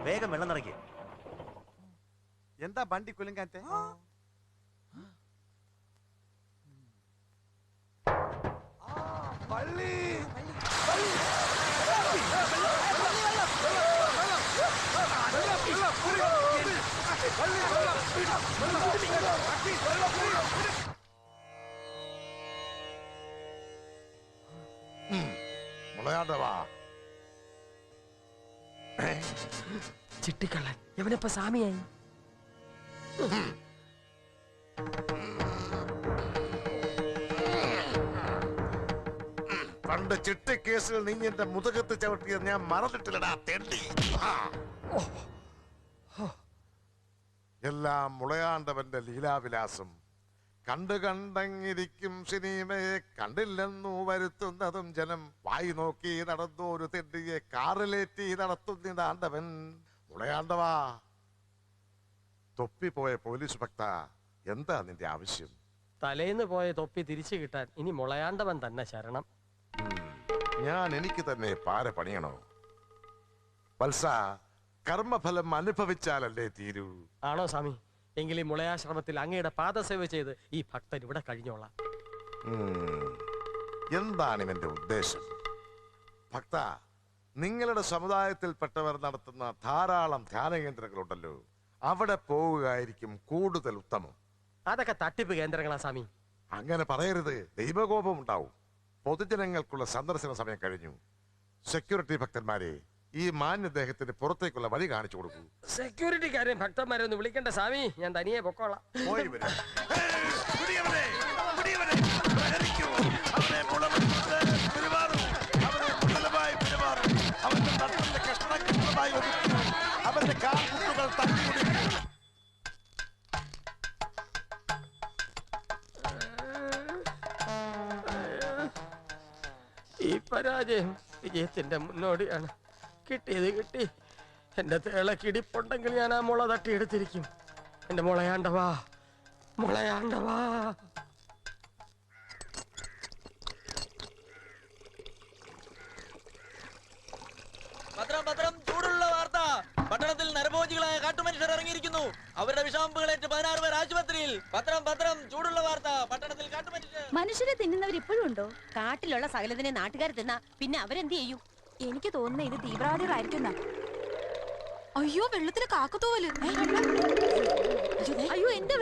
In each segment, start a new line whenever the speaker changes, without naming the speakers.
വേഗം വെള്ളം നിറയ്ക്ക്.
എന്താ വണ്ടി കുലുങ്ങാത്തെ? പള്ളി
മുളയാണ്ടവാ.
ചിട്ടിക്കള്ളൻ എവനപ്പ സാമിയായി.
പണ്ട് ചിട്ടി കേസിൽ നീ എന്റെ മുതുകത്ത് ചവിട്ടിയത് ഞാൻ മറന്നിട്ടില്ലടാ തെണ്ടി. എല്ലാം മുളയാണ്ടവന്റെ ലീലാവിലാസം. കണ്ടു കണ്ടങ്ങിരിക്കും സിനിമയെ കണ്ടില്ലെന്നു വരുത്തുന്നതും ജനം. വായി നോക്കി നടന്നു ഒരു തെണ്ടിയെ കാറിലേറ്റി നടത്തുന്നിതാണ്ടവൻ. മുളയാണ്ടവാ, തൊപ്പിപ്പോയ പോലീസ് ഭക്ത, എന്താ നിന്റെ ആവശ്യം?
തലേന്ന് പോയ തൊപ്പി തിരിച്ചു കിട്ടാൻ ഇനി മുളയാണ്ടവൻ തന്നെ ശരണം.
ഞാൻ എനിക്ക് തന്നെ പാര പണിയണോ? വത്സ, കർമ്മഫലം അനുഭവിച്ചാലല്ലേ തീരൂ.
ആണോ സ്വാമി? എങ്കിൽ ഈ മുളയാശ്രമത്തിൽ അങ്ങയുടെ പാദസേവ ചെയ്ത് ഈ ഭക്തൻ ഇവിടെ കഴിഞ്ഞോളാം.
എന്താണ് ഇവന്റെ ഉദ്ദേശം? ഭക്ത, നിങ്ങളുടെ സമുദായത്തിൽപ്പെട്ടവർ നടത്തുന്ന ധാരാളം ധ്യാന കേന്ദ്രങ്ങളുണ്ടല്ലോ, അവിടെ പോവുകയായിരിക്കും കൂടുതൽ ഉത്തമം.
അതൊക്കെ തട്ടിപ്പ് കേന്ദ്രങ്ങളാ സ്വാമി.
അങ്ങനെ പറയരുത്, ദൈവകോപം ഉണ്ടാവും. പൊതുജനങ്ങൾക്കുള്ള സന്ദർശന സമയം കഴിഞ്ഞു. സെക്യൂരിറ്റി ഭക്തന്മാരെ, ഈ മാന്യദേഹത്തിന് പുറത്തേക്കുള്ള വഴി കാണിച്ചു കൊടുക്കൂ.
സെക്യൂരിറ്റിക്കാരൻ ഭക്തന്മാരെ ഒന്ന് വിളിക്കണ്ട സ്വാമി, ഞാൻ തനിയെ പൊക്കോളാം.
അവന്റെ കാൽമുട്ടുകൾ തട്ടിയൊടിക്കും.
ഈ പരാജയം വിജയത്തിന്റെ മുന്നോടിയാണ്. കിട്ടിയത് കിട്ടി. എന്റെ തേളക്കിടിപ്പുണ്ടെങ്കിൽ ഞാൻ ആ മുള തട്ടിയെടുത്തിരിക്കും. എന്റെ മുളയാണ്ടവാ, മുളയാണ്ടവാ.
ഭദ്രം ഭദ്രം, ചൂടുള്ള വാർത്ത. പട്ടണത്തിൽ നരഭോജികളായ കാട്ടുമനുഷ്യർ ഇറങ്ങിയിരിക്കുന്നു. അവരുടെ വിഷാമ്പുകളേറ്റ് 16 പേർ ആശുപത്രിയിൽ. ഭദ്രം ഭദ്രം, ചൂടുള്ള വാർത്ത. പട്ടണത്തിൽ കാട്ടുമനുഷ്യർ.
മനുഷ്യരെ തിന്നുന്നവർ ഇപ്പോഴും ഉണ്ടോ? കാട്ടിലുള്ള സകലതിനെ നാട്ടുകാർ തിന്നാ പിന്നെ അവരെന്ത് ചെയ്യും? എനിക്ക് തോന്നുന്നത് ഇത് തീവ്രവാദികളായിരിക്കുന്ന. അയ്യോ, വെള്ളത്തിന് കാക്കത്തോവല്. അയ്യോ, എന്റെ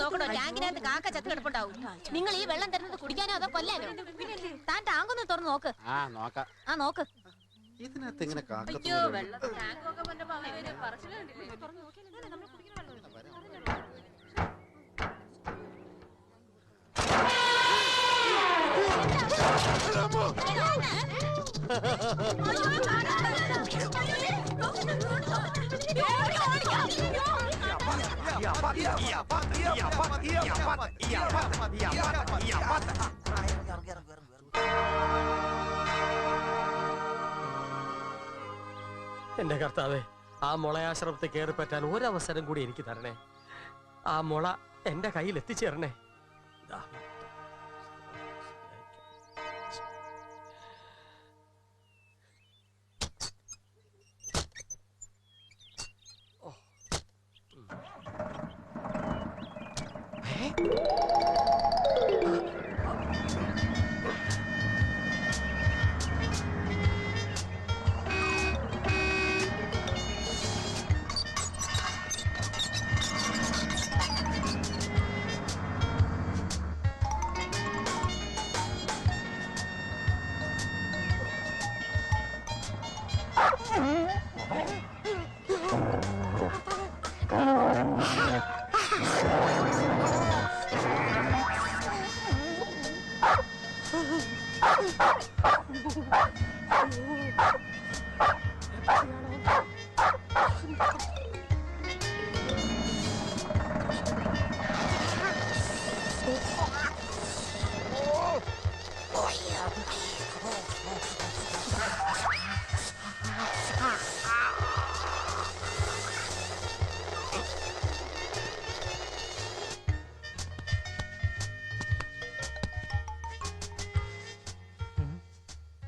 നോക്കണോ? ടാങ്കിനകത്ത് കാക്ക ചത്ത് കിടപ്പുണ്ടാവും. നിങ്ങൾ ഈ വെള്ളം തരുന്നത് കുടിക്കാനോ അതോ കൊല്ലാനോ? താൻ ടാങ്കൊന്ന് തുറന്ന് നോക്ക്. ആ നോക്ക്.
ഇതിനകത്ത് എങ്ങനെ
അയ്യോ, വെള്ളം ടാങ്കൊക്കെ
എന്റെ കർത്താവേ, ആ മുളയാശ്രമത്തിൽ കയറി പറ്റാൻ ഒരവസരം കൂടി എനിക്ക് തരണേ. ആ മുള എന്റെ കയ്യിൽ എത്തിച്ചേരണേ.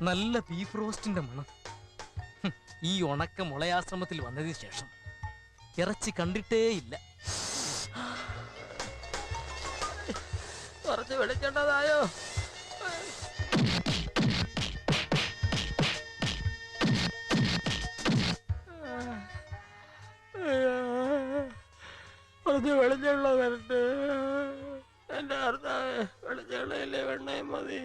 നല്ല ബീഫ് റോസ്റ്റിന്റെ മണം.
ഈ ഉണക്ക മുളയാശ്രമത്തിൽ വന്നതിന് ശേഷം ഇറച്ചി കണ്ടിട്ടേയില്ല.
കുറച്ച് വെളിച്ചേണ്ടതായോ? കുറച്ച് വെളിച്ചുള്ള വരട്ടെ. എന്റെ കർത്താവേ, വെളിച്ചുള്ളയില്ലേ വെണ്ണയും മതി.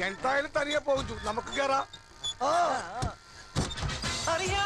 എന്തായാലും തനിയെ പോകും, നമുക്ക് കേറാം.
അറിയാ